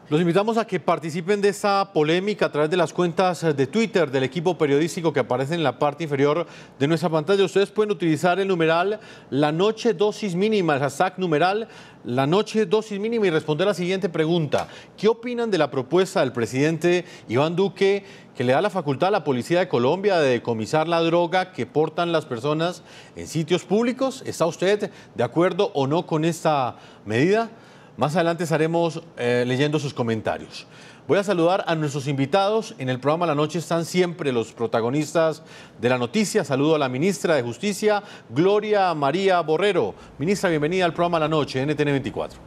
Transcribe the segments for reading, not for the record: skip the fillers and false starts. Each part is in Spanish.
Los invitamos a que participen de esta polémica a través de las cuentas de Twitter del equipo periodístico que aparecen en la parte inferior de nuestra pantalla. Ustedes pueden utilizar el numeral La Noche Dosis Mínima, el hashtag numeral La Noche Dosis Mínima y responder la siguiente pregunta. ¿Qué opinan de la propuesta del presidente Iván Duque que le da la facultad a la Policía de Colombia de decomisar la droga que portan las personas en sitios públicos? ¿Está usted de acuerdo o no con esta medida? Más adelante estaremos leyendo sus comentarios. Voy a saludar a nuestros invitados. En el programa La Noche están siempre los protagonistas de la noticia. Saludo a la ministra de Justicia, Gloria María Borrero. Ministra, bienvenida al programa La Noche, NTN 24.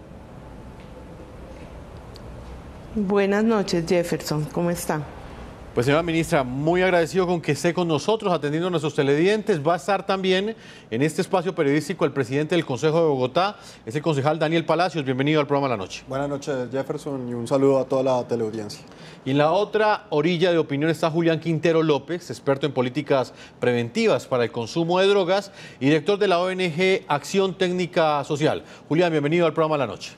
Buenas noches, Jefferson. ¿Cómo está? Pues señora ministra, muy agradecido con que esté con nosotros atendiendo a nuestros televidentes. Va a estar también en este espacio periodístico el presidente del Consejo de Bogotá, es el concejal Daniel Palacios. Bienvenido al programa La Noche. Buenas noches, Jefferson, y un saludo a toda la teleaudiencia. Y en la otra orilla de opinión está Julián Quintero López, experto en políticas preventivas para el consumo de drogas y director de la ONG Acción Técnica Social. Julián, bienvenido al programa La Noche.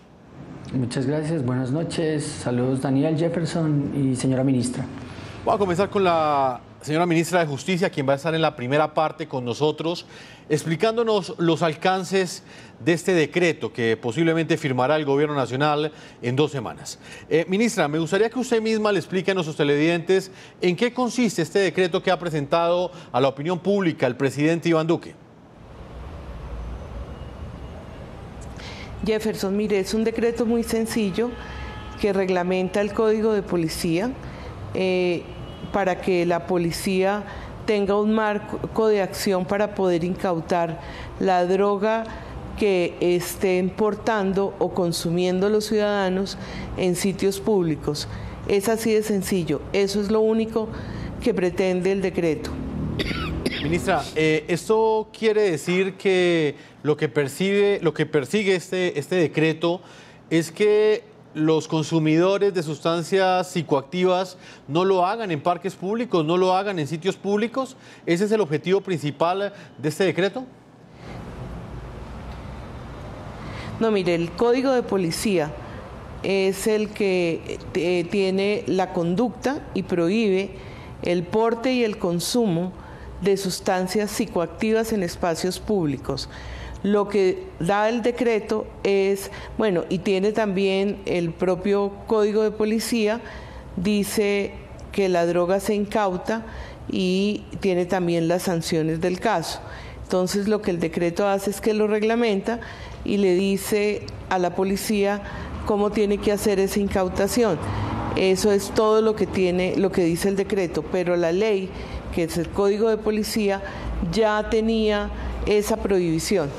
Muchas gracias, buenas noches. Saludos Daniel, Jefferson y señora ministra. Voy a comenzar con la señora ministra de Justicia, quien va a estar en la primera parte con nosotros, explicándonos los alcances de este decreto que posiblemente firmará el Gobierno Nacional en 2 semanas. Ministra, me gustaría que usted misma le explique a nuestros televidentes en qué consiste este decreto que ha presentado a la opinión pública el presidente Iván Duque. Jefferson, mire, es un decreto muy sencillo que reglamenta el Código de Policía para que la policía tenga un marco de acción para poder incautar la droga que estén portando o consumiendo los ciudadanos en sitios públicos. Es así de sencillo, eso es lo único que pretende el decreto. Ministra, ¿esto quiere decir que lo que persigue este decreto es que los consumidores de sustancias psicoactivas no lo hagan en parques públicos, no lo hagan en sitios públicos? ¿Ese es el objetivo principal de este decreto? No, mire, el Código de Policía es el que tiene la conducta y prohíbe el porte y el consumo de sustancias psicoactivas en espacios públicos. Lo que da el decreto es, bueno, y tiene también el propio Código de Policía, dice que la droga se incauta y tiene también las sanciones del caso. Entonces lo que el decreto hace es que lo reglamenta y le dice a la policía cómo tiene que hacer esa incautación. Eso es todo lo que dice el decreto, pero la ley, que es el Código de Policía, ya tenía esa prohibición.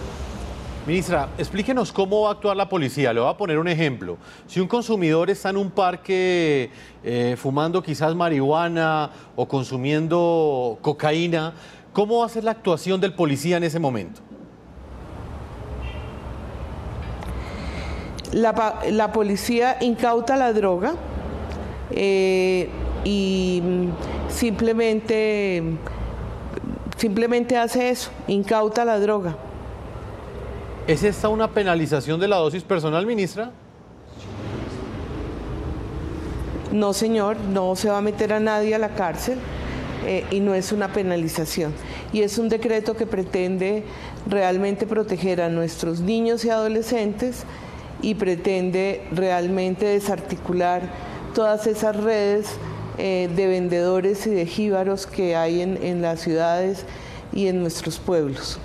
Ministra, explíquenos cómo va a actuar la policía. Le voy a poner un ejemplo. Si un consumidor está en un parque fumando quizás marihuana o consumiendo cocaína, ¿cómo va a ser la actuación del policía en ese momento? La policía incauta la droga y simplemente hace eso, incauta la droga. ¿Es esta una penalización de la dosis personal, ministra? No, señor, no se va a meter a nadie a la cárcel y no es una penalización. Y es un decreto que pretende realmente proteger a nuestros niños y adolescentes y pretende realmente desarticular todas esas redes de vendedores y de jíbaros que hay en las ciudades y en nuestros pueblos.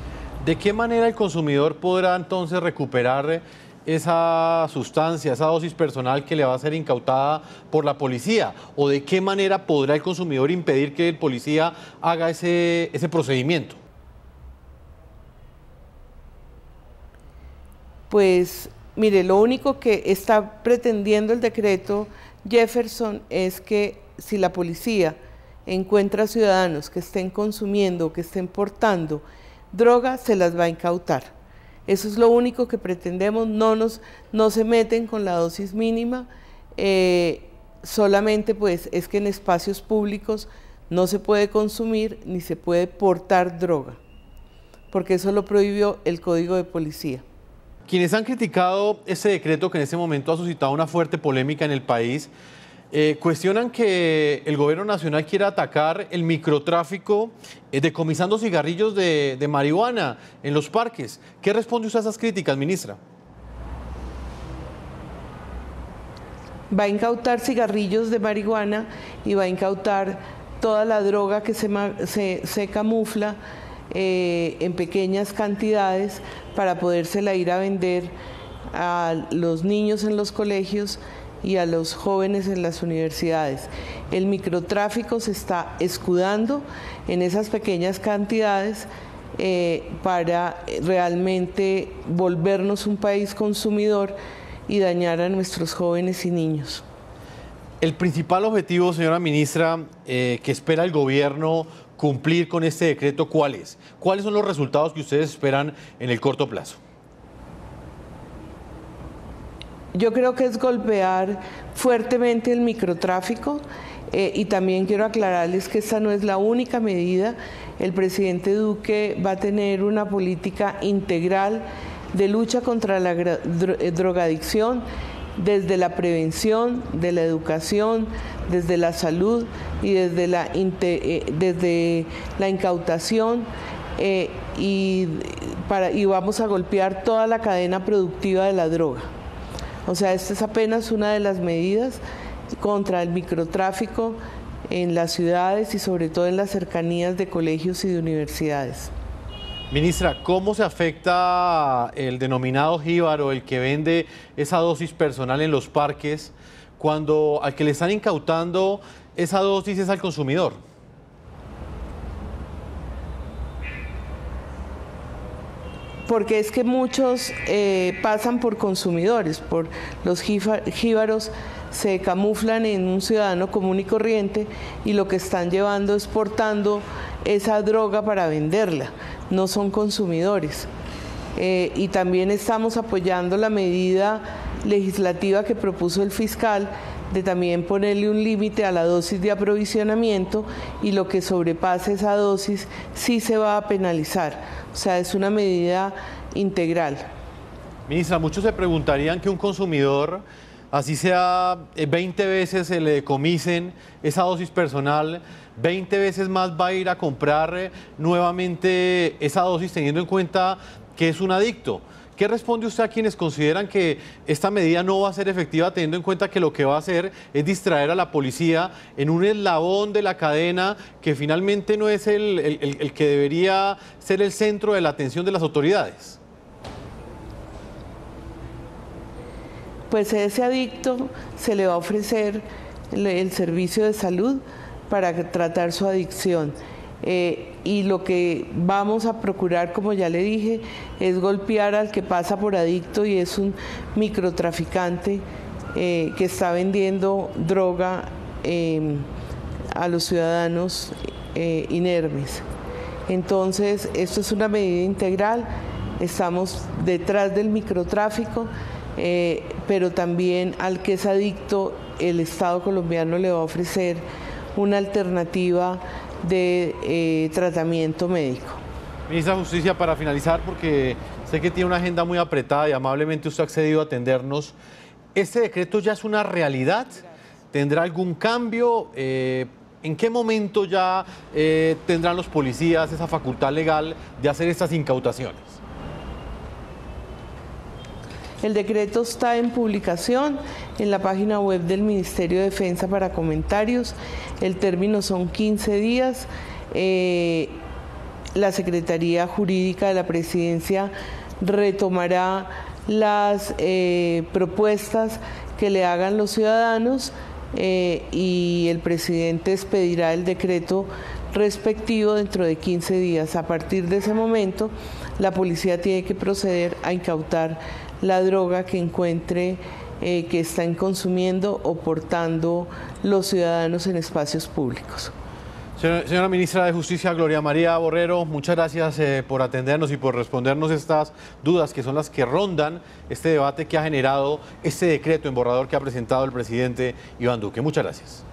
¿De qué manera el consumidor podrá entonces recuperar esa sustancia, esa dosis personal que le va a ser incautada por la policía? ¿O de qué manera podrá el consumidor impedir que el policía haga ese procedimiento? Pues mire, lo único que está pretendiendo el decreto, Jefferson, es que si la policía encuentra ciudadanos que estén consumiendo o que estén portando droga, se las va a incautar. Eso es lo único que pretendemos, no se meten con la dosis mínima, solamente pues es que en espacios públicos no se puede consumir ni se puede portar droga, porque eso lo prohibió el Código de Policía. quienes han criticado ese decreto que en este momento ha suscitado una fuerte polémica en el país, cuestionan que el gobierno nacional quiera atacar el microtráfico decomisando cigarrillos de marihuana en los parques. ¿Qué responde usted a esas críticas, ministra? Va a incautar cigarrillos de marihuana y va a incautar toda la droga que se camufla en pequeñas cantidades para podérsela ir a vender a los niños en los colegios y a los jóvenes en las universidades. El microtráfico se está escudando en esas pequeñas cantidades para realmente volvernos un país consumidor y dañar a nuestros jóvenes y niños. El principal objetivo, señora ministra, que espera el gobierno cumplir con este decreto, ¿cuál es? ¿Cuáles son los resultados que ustedes esperan en el corto plazo? Yo creo que es golpear fuertemente el microtráfico y también quiero aclararles que esta no es la única medida. El presidente Duque va a tener una política integral de lucha contra la drogadicción, desde la prevención, de la educación, desde la salud y desde la incautación y vamos a golpear toda la cadena productiva de la droga. O sea, esta es apenas una de las medidas contra el microtráfico en las ciudades y sobre todo en las cercanías de colegios y de universidades. Ministra, ¿cómo se afecta el denominado jíbaro, el que vende esa dosis personal en los parques, cuando al que le están incautando esa dosis es al consumidor? Porque es que muchos pasan por consumidores, por los jíbaros se camuflan en un ciudadano común y corriente y lo que están llevando es portando esa droga para venderla, no son consumidores. Y también estamos apoyando la medida legislativa que propuso el fiscal de también ponerle un límite a la dosis de aprovisionamiento y lo que sobrepase esa dosis sí se va a penalizar. O sea, es una medida integral. Ministra, muchos se preguntarían que un consumidor, así sea 20 veces se le decomisen esa dosis personal, 20 veces más va a ir a comprar nuevamente esa dosis teniendo en cuenta que es un adicto. ¿Qué responde usted a quienes consideran que esta medida no va a ser efectiva teniendo en cuenta que lo que va a hacer es distraer a la policía en un eslabón de la cadena que finalmente no es el que debería ser el centro de la atención de las autoridades? Pues a ese adicto se le va a ofrecer el servicio de salud para tratar su adicción. Y lo que vamos a procurar, como ya le dije, es golpear al que pasa por adicto y es un microtraficante que está vendiendo droga a los ciudadanos inermes. Entonces, esto es una medida integral, estamos detrás del microtráfico, pero también al que es adicto, el Estado colombiano le va a ofrecer una alternativa de tratamiento médico. Ministra de Justicia, para finalizar, porque sé que tiene una agenda muy apretada y amablemente usted ha accedido a atendernos, ¿este decreto ya es una realidad? ¿Tendrá algún cambio? ¿En qué momento ya tendrán los policías esa facultad legal de hacer estas incautaciones? El decreto está en publicación en la página web del Ministerio de Defensa para comentarios. El término son 15 días. La Secretaría Jurídica de la Presidencia retomará las propuestas que le hagan los ciudadanos y el presidente expedirá el decreto respectivo dentro de 15 días. A partir de ese momento, la policía tiene que proceder a incautar la droga que encuentre que están consumiendo o portando los ciudadanos en espacios públicos. Señora Ministra de Justicia, Gloria María Borrero, muchas gracias por atendernos y por respondernos estas dudas que son las que rondan este debate que ha generado este decreto en borrador que ha presentado el presidente Iván Duque. Muchas gracias.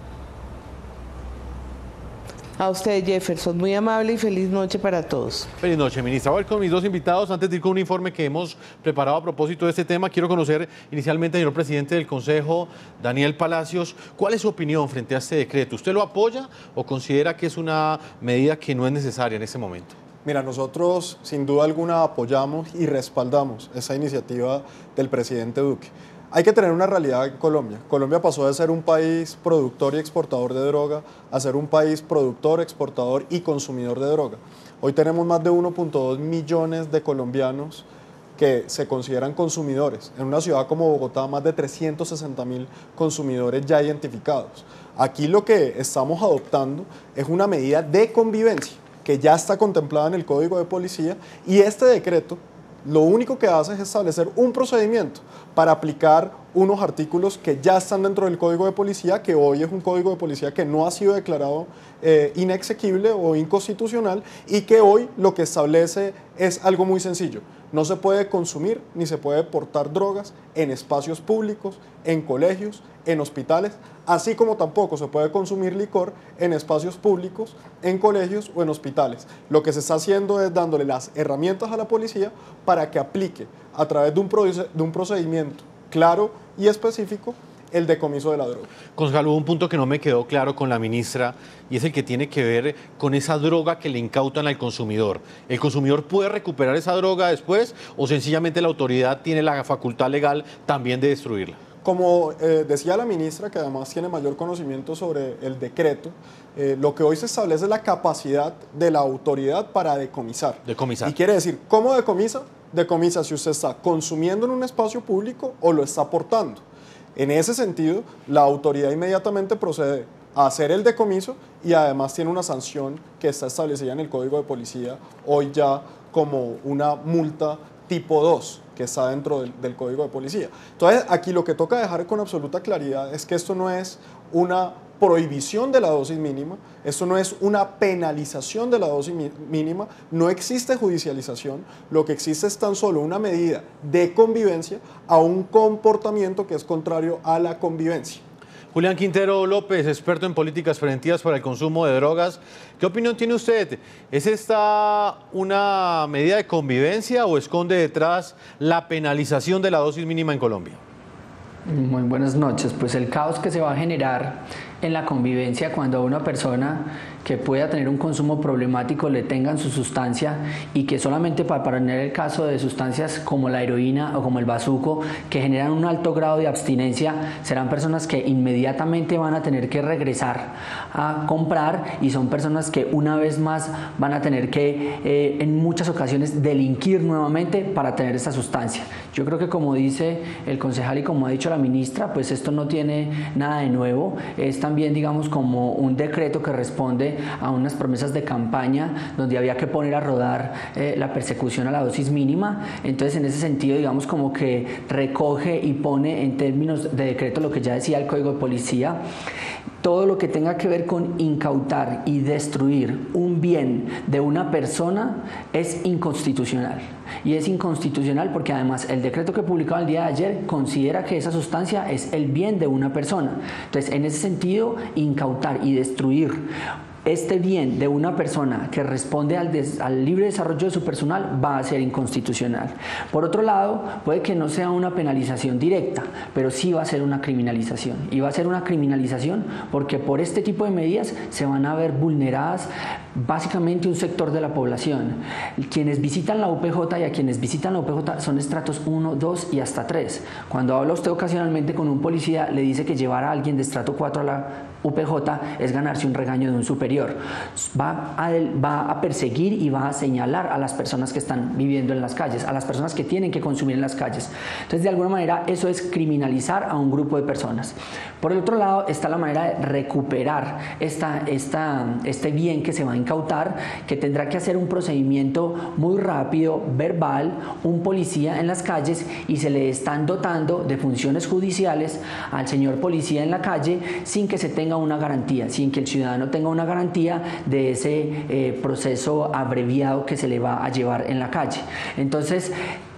A usted, Jefferson, muy amable y feliz noche para todos. Feliz noche, ministra. Voy con mis dos invitados. Antes de ir con un informe que hemos preparado a propósito de este tema, quiero conocer inicialmente al señor presidente del Consejo, Daniel Palacios. ¿Cuál es su opinión frente a este decreto? ¿Usted lo apoya o considera que es una medida que no es necesaria en este momento? Mira, nosotros sin duda alguna apoyamos y respaldamos esa iniciativa del presidente Duque. Hay que tener una realidad en Colombia. Colombia pasó de ser un país productor y exportador de droga a ser un país productor, exportador y consumidor de droga. Hoy tenemos más de 1.2 millones de colombianos que se consideran consumidores. En una ciudad como Bogotá, más de 360.000 consumidores ya identificados. Aquí lo que estamos adoptando es una medida de convivencia que ya está contemplada en el Código de Policía, y este decreto lo único que hace es establecer un procedimiento para aplicar unos artículos que ya están dentro del Código de Policía, que hoy es un Código de Policía que no ha sido declarado inexequible o inconstitucional, y que hoy lo que establece es algo muy sencillo. No se puede consumir ni se puede portar drogas en espacios públicos, en colegios, en hospitales, así como tampoco se puede consumir licor en espacios públicos, en colegios o en hospitales. Lo que se está haciendo es dándole las herramientas a la policía para que aplique a través de un procedimiento claro y específico el decomiso de la droga. Concejal, hubo un punto que no me quedó claro con la ministra, y es el que tiene que ver con esa droga que le incautan al consumidor. ¿El consumidor puede recuperar esa droga después o sencillamente la autoridad tiene la facultad legal también de destruirla? Como decía la ministra, que además tiene mayor conocimiento sobre el decreto, lo que hoy se establece es la capacidad de la autoridad para decomisar. Decomisar. Y quiere decir, ¿cómo decomisa? Decomisa si usted está consumiendo en un espacio público o lo está aportando. En ese sentido, la autoridad inmediatamente procede a hacer el decomiso y además tiene una sanción que está establecida en el Código de Policía, hoy ya como una multa tipo 2, que está dentro del Código de Policía. Entonces, aquí lo que toca dejar con absoluta claridad es que esto no es una prohibición de la dosis mínima, esto no es una penalización de la dosis mínima, no existe judicialización, lo que existe es tan solo una medida de convivencia a un comportamiento que es contrario a la convivencia. Julián Quintero López, experto en políticas preventivas para el consumo de drogas. ¿Qué opinión tiene usted? ¿Es esta una medida de convivencia o esconde detrás la penalización de la dosis mínima en Colombia? Muy buenas noches. Pues el caos que se va a generar en la convivencia cuando a una persona que pueda tener un consumo problemático le tengan su sustancia, y que solamente para poner el caso de sustancias como la heroína o como el bazuco, que generan un alto grado de abstinencia, serán personas que inmediatamente van a tener que regresar a comprar, y son personas que una vez más van a tener que en muchas ocasiones delinquir nuevamente para tener esta sustancia. Yo creo que, como dice el concejal y como ha dicho la ministra, pues esto no tiene nada de nuevo, es también, digamos, como un decreto que responde a unas promesas de campaña donde había que poner a rodar la persecución a la dosis mínima. Entonces, en ese sentido, digamos, como que recoge y pone en términos de decreto lo que ya decía el Código de Policía. Todo lo que tenga que ver con incautar y destruir un bien de una persona es inconstitucional. Y es inconstitucional porque además el decreto que publicaba el día de ayer considera que esa sustancia es el bien de una persona. Entonces, en ese sentido, incautar y destruir este bien de una persona que responde al libre desarrollo de su personal va a ser inconstitucional. Por otro lado, puede que no sea una penalización directa, pero sí va a ser una criminalización. Y va a ser una criminalización porque por este tipo de medidas se van a ver vulneradas básicamente un sector de la población. Quienes visitan la UPJ y a quienes visitan la UPJ son estratos 1, 2 y hasta 3. Cuando habla usted ocasionalmente con un policía, le dice que llevar a alguien de estrato 4 a la UPJ es ganarse un regaño de un superior. Va a perseguir y va a señalar a las personas que están viviendo en las calles, a las personas que tienen que consumir en las calles. Entonces, de alguna manera, eso es criminalizar a un grupo de personas. Por el otro lado, está la manera de recuperar este bien que se va a incautar, que tendrá que hacer un procedimiento muy rápido, verbal, un policía en las calles, y se le están dotando de funciones judiciales al señor policía en la calle sin que se tenga una garantía, sin que el ciudadano tenga una garantía de ese proceso abreviado que se le va a llevar en la calle. Entonces,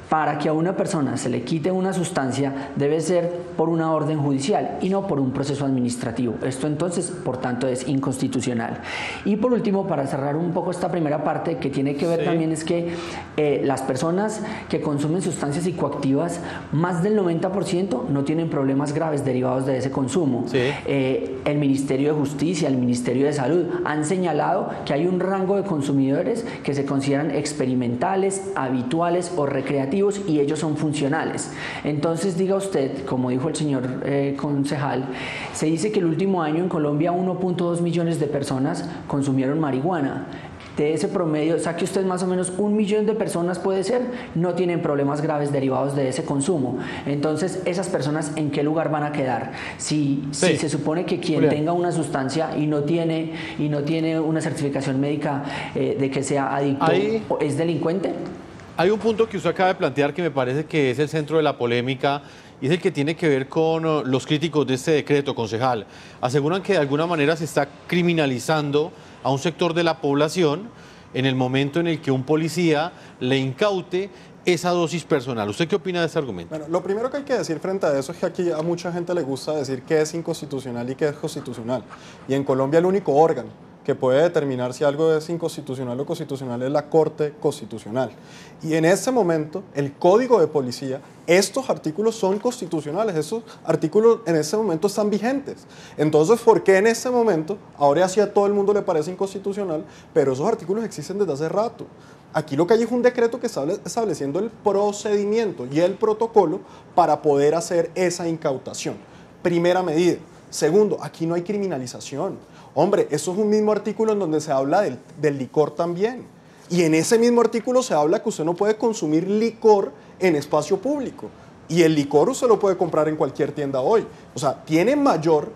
para que a una persona se le quite una sustancia debe ser por una orden judicial y no por un proceso administrativo. Esto entonces, por tanto, es inconstitucional. Y por último, para cerrar un poco esta primera parte, que tiene que ver también es que las personas que consumen sustancias psicoactivas, más del 90% no tienen problemas graves derivados de ese consumo. El Ministerio de Justicia, el Ministerio de Salud han señalado que hay un rango de consumidores que se consideran experimentales, habituales o recreativos, y ellos son funcionales. Entonces, diga usted, como dijo el señor concejal, se dice que el último año en Colombia 1.2 millones de personas consumieron marihuana. De ese promedio, saque usted más o menos 1 millón de personas, puede ser, no tienen problemas graves derivados de ese consumo. Entonces, ¿esas personas en qué lugar van a quedar? Si se supone que quien tenga una sustancia y no tiene una certificación médica de que sea adicto, ¿es delincuente? Hay un punto que usted acaba de plantear que me parece que es el centro de la polémica y es el que tiene que ver con los críticos de este decreto, concejal. Aseguran que de alguna manera se está criminalizando a un sector de la población en el momento en el que un policía le incaute esa dosis personal. ¿Usted qué opina de ese argumento? Bueno, lo primero que hay que decir frente a eso es que aquí a mucha gente le gusta decir qué es inconstitucional y qué es constitucional. Y en Colombia el único órgano que puede determinar si algo es inconstitucional o constitucional es la Corte Constitucional. Y en ese momento, el Código de Policía, estos artículos son constitucionales, estos artículos en ese momento están vigentes. Entonces, ¿por qué en ese momento, ahora sí a todo el mundo le parece inconstitucional, pero esos artículos existen desde hace rato? Aquí lo que hay es un decreto que está estableciendo el procedimiento y el protocolo para poder hacer esa incautación. Primera medida. Segundo, aquí no hay criminalización. Hombre, eso es un mismo artículo en donde se habla del licor también. Y en ese mismo artículo se habla que usted no puede consumir licor en espacio público. Y el licor usted lo puede comprar en cualquier tienda hoy. O sea, tiene mayor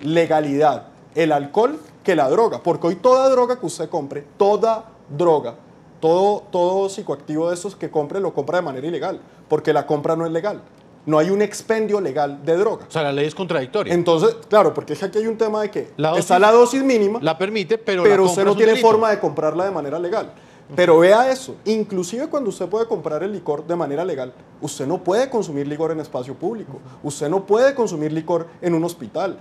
legalidad el alcohol que la droga. Porque hoy toda droga que usted compre, toda droga, todo psicoactivo de esos que compre, lo compra de manera ilegal. Porque la compra no es legal. No hay un expendio legal de droga. O sea, la ley es contradictoria. Entonces, claro, porque es que aquí hay un tema de que está la dosis mínima, la permite, pero usted no tiene forma de comprarla de manera legal. Pero vea eso, inclusive cuando usted puede comprar el licor de manera legal, usted no puede consumir licor en espacio público, usted no puede consumir licor en un hospital.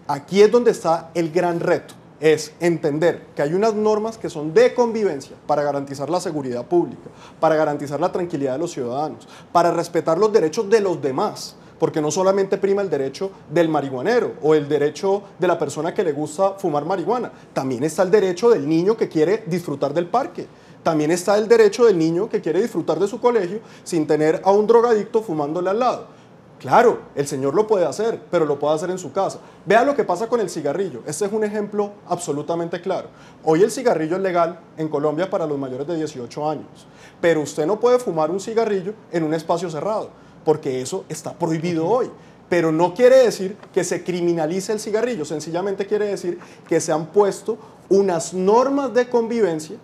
Aquí es donde está el gran reto. Es entender que hay unas normas que son de convivencia para garantizar la seguridad pública, para garantizar la tranquilidad de los ciudadanos, para respetar los derechos de los demás, porque no solamente prima el derecho del marihuanero o el derecho de la persona que le gusta fumar marihuana, también está el derecho del niño que quiere disfrutar del parque, también está el derecho del niño que quiere disfrutar de su colegio sin tener a un drogadicto fumándole al lado. Claro, el señor lo puede hacer, pero lo puede hacer en su casa. Vea lo que pasa con el cigarrillo. Este es un ejemplo absolutamente claro. Hoy el cigarrillo es legal en Colombia para los mayores de 18 años, pero usted no puede fumar un cigarrillo en un espacio cerrado, porque eso está prohibido hoy. Pero no quiere decir que se criminalice el cigarrillo, sencillamente quiere decir que se han puesto unas normas de convivencia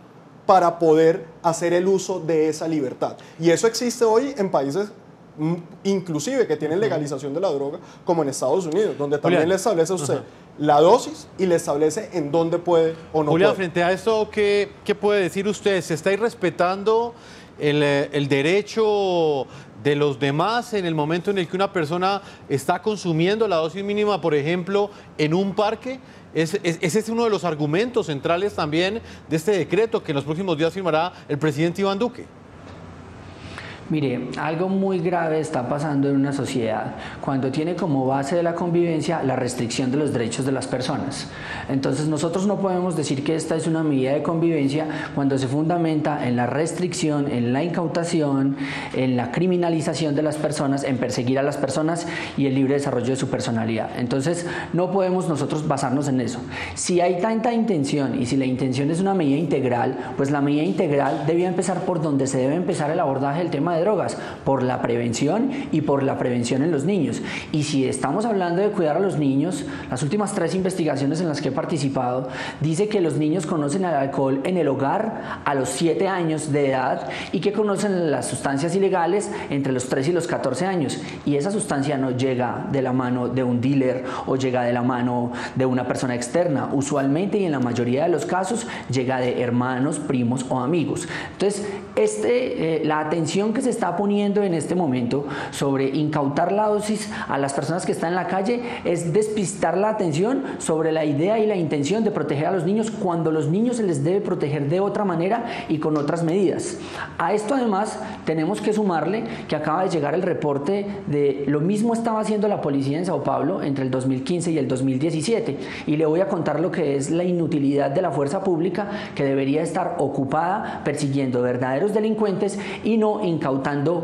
para poder hacer el uso de esa libertad. Y eso existe hoy en países inclusive que tienen legalización de la droga, como en Estados Unidos, donde también le establece a usted la dosis y le establece en dónde puede o no Julián, puede. frente a esto, ¿qué puede decir usted? ¿Se está irrespetando el derecho de los demás en el momento en el que una persona está consumiendo la dosis mínima, por ejemplo, en un parque? Ese es uno de los argumentos centrales también de este decreto que en los próximos días firmará el presidente Iván Duque. Mire, algo muy grave está pasando en una sociedad cuando tiene como base de la convivencia la restricción de los derechos de las personas. Entonces nosotros no podemos decir que esta es una medida de convivencia cuando se fundamenta en la restricción, en la incautación, en la criminalización de las personas, en perseguir a las personas y el libre desarrollo de su personalidad. Entonces no podemos nosotros basarnos en eso. Si hay tanta intención y si la intención es una medida integral, pues la medida integral debía empezar por donde se debe empezar el abordaje del tema de drogas, por la prevención y por la prevención en los niños. Y si estamos hablando de cuidar a los niños, las últimas 3 investigaciones en las que he participado dice que los niños conocen el alcohol en el hogar a los 7 años de edad y que conocen las sustancias ilegales entre los 3 y los 14 años. Y esa sustancia no llega de la mano de un dealer o llega de la mano de una persona externa. Usualmente y en la mayoría de los casos llega de hermanos, primos o amigos. Entonces, la atención que se está poniendo en este momento sobre incautar la dosis a las personas que están en la calle es despistar la atención sobre la idea y la intención de proteger a los niños, cuando los niños se les debe proteger de otra manera y con otras medidas. A esto además tenemos que sumarle que acaba de llegar el reporte de lo mismo estaba haciendo la policía en Sao Paulo entre el 2015 y el 2017, y le voy a contar lo que es la inutilidad de la fuerza pública, que debería estar ocupada persiguiendo verdaderos delincuentes y no incautando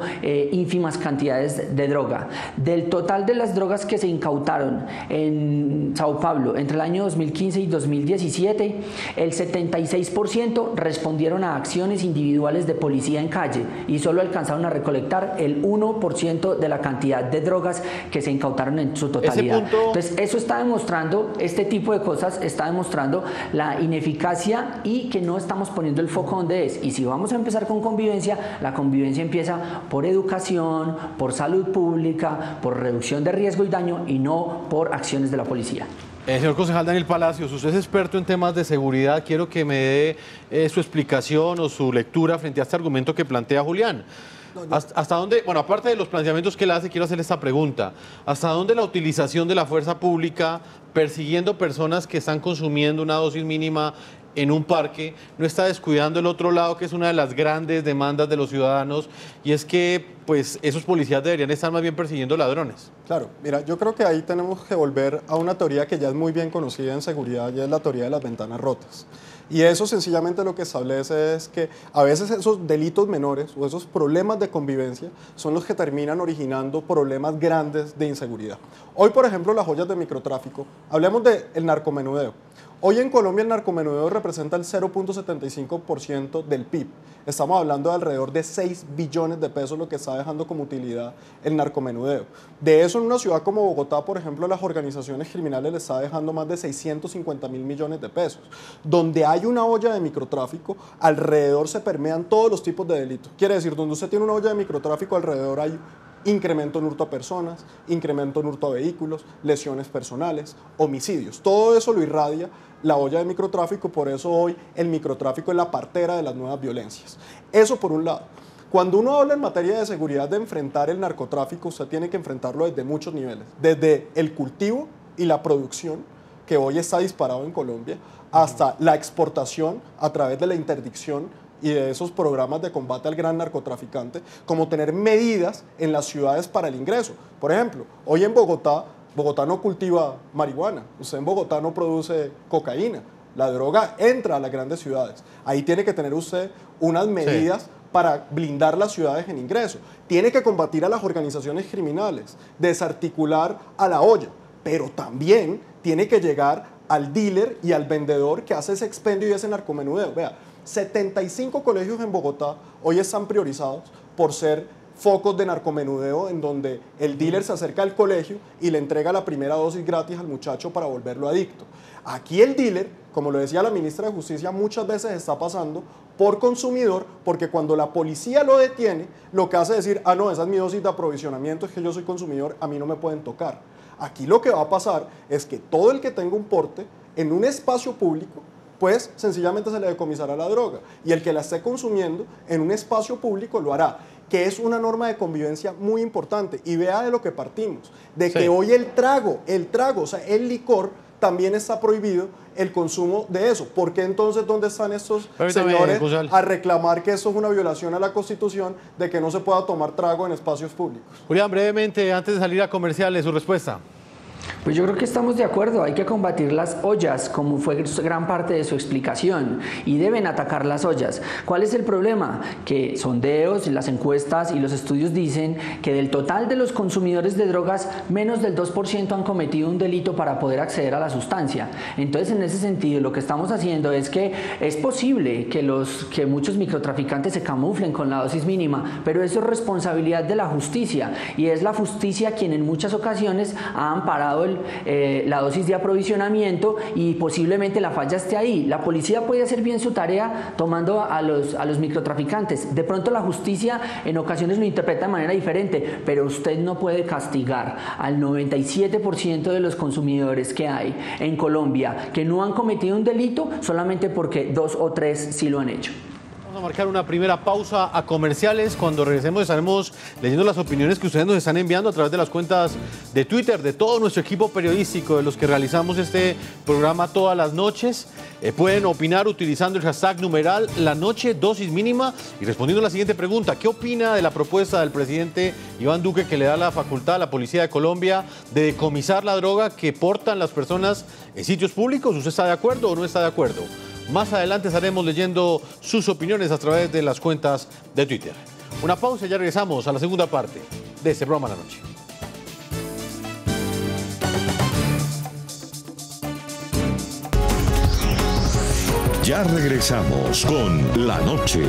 ínfimas cantidades de droga. Del total de las drogas que se incautaron en Sao Paulo entre el año 2015 y 2017, el 76% respondieron a acciones individuales de policía en calle y solo alcanzaron a recolectar el 1% de la cantidad de drogas que se incautaron en su totalidad. Entonces, eso está demostrando, este tipo de cosas está demostrando la ineficacia y que no estamos poniendo el foco donde es. Y si vamos a empezar con convivencia, la convivencia empieza por educación, por salud pública, por reducción de riesgo y daño, y no por acciones de la policía. Señor concejal Daniel Palacios, usted es experto en temas de seguridad. Quiero que me dé su explicación o su lectura frente a este argumento que plantea Julián. ¿Hasta dónde, bueno, aparte de los planteamientos que él hace, quiero hacerle esta pregunta? ¿Hasta dónde la utilización de la fuerza pública persiguiendo personas que están consumiendo una dosis mínima en un parque no está descuidando el otro lado, que es una de las grandes demandas de los ciudadanos, y es que pues esos policías deberían estar más bien persiguiendo ladrones? Claro, mira, yo creo que ahí tenemos que volver a una teoría que ya es muy bien conocida en seguridad, y es la teoría de las ventanas rotas. Y eso sencillamente lo que establece es que a veces esos delitos menores o esos problemas de convivencia son los que terminan originando problemas grandes de inseguridad. Hoy, por ejemplo, las joyas de microtráfico, hablemos del narcomenudeo. Hoy en Colombia el narcomenudeo representa el 0.75% del PIB. Estamos hablando de alrededor de 6 billones de pesos lo que está dejando como utilidad el narcomenudeo. De eso, en una ciudad como Bogotá, por ejemplo, las organizaciones criminales le está dejando más de 650.000 millones de pesos. Donde hay una olla de microtráfico, alrededor se permean todos los tipos de delitos. Quiere decir, donde usted tiene una olla de microtráfico, alrededor hay incremento en hurto a personas, incremento en hurto a vehículos, lesiones personales, homicidios. Todo eso lo irradia la olla de microtráfico, por eso hoy el microtráfico es la partera de las nuevas violencias. Eso por un lado. Cuando uno habla en materia de seguridad de enfrentar el narcotráfico, usted tiene que enfrentarlo desde muchos niveles, desde el cultivo y la producción, que hoy está disparado en Colombia, hasta la exportación a través de la interdicción y de esos programas de combate al gran narcotraficante, como tener medidas en las ciudades para el ingreso. Por ejemplo, hoy en Bogotá no cultiva marihuana, usted en Bogotá no produce cocaína, la droga entra a las grandes ciudades. Ahí tiene que tener usted unas medidas para blindar las ciudades en ingreso. Tiene que combatir a las organizaciones criminales, desarticular a la olla, pero también tiene que llegar al dealer y al vendedor que hace ese expendio y ese narcomenudeo. Vea, 75 colegios en Bogotá hoy están priorizados por ser focos de narcomenudeo, en donde el dealer se acerca al colegio y le entrega la primera dosis gratis al muchacho para volverlo adicto. Aquí el dealer, como lo decía la ministra de Justicia, muchas veces está pasando por consumidor, porque cuando la policía lo detiene, lo que hace es decir, ah no, esa es mi dosis de aprovisionamiento, es que yo soy consumidor, a mí no me pueden tocar. Aquí lo que va a pasar es que todo el que tenga un porte en un espacio público, pues sencillamente se le decomisará la droga, y el que la esté consumiendo en un espacio público lo hará, que es una norma de convivencia muy importante. Y vea de lo que partimos, de que hoy el trago, o sea, el licor, también está prohibido el consumo de eso. ¿Por qué entonces dónde están estos señores a reclamar que eso es una violación a la Constitución, de que no se pueda tomar trago en espacios públicos? Julián, brevemente, antes de salir a comerciales, su respuesta. Pues yo creo que estamos de acuerdo, hay que combatir las ollas, como fue gran parte de su explicación, y deben atacar las ollas. ¿Cuál es el problema? Que sondeos, las encuestas y los estudios dicen que del total de los consumidores de drogas, menos del 2% han cometido un delito para poder acceder a la sustancia. Entonces, en ese sentido, lo que estamos haciendo es que es posible que muchos microtraficantes se camuflen con la dosis mínima, pero eso es responsabilidad de la justicia, y es la justicia quien en muchas ocasiones ha amparado la dosis de aprovisionamiento, y posiblemente la falla esté ahí. La policía puede hacer bien su tarea tomando a los microtraficantes. De pronto la justicia en ocasiones lo interpreta de manera diferente, pero usted no puede castigar al 97% de los consumidores que hay en Colombia que no han cometido un delito solamente porque 2 o 3 sí lo han hecho. Vamos a marcar una primera pausa a comerciales. Cuando regresemos estaremos leyendo las opiniones que ustedes nos están enviando a través de las cuentas de Twitter de todo nuestro equipo periodístico, de los que realizamos este programa todas las noches. Pueden opinar utilizando el hashtag numeral La Noche Dosis Mínima y respondiendo a la siguiente pregunta: ¿qué opina de la propuesta del presidente Iván Duque que le da la facultad a la Policía de Colombia de decomisar la droga que portan las personas en sitios públicos? ¿Usted está de acuerdo o no está de acuerdo? Más adelante estaremos leyendo sus opiniones a través de las cuentas de Twitter. Una pausa y ya regresamos a la segunda parte de este programa La Noche. Ya regresamos con La Noche.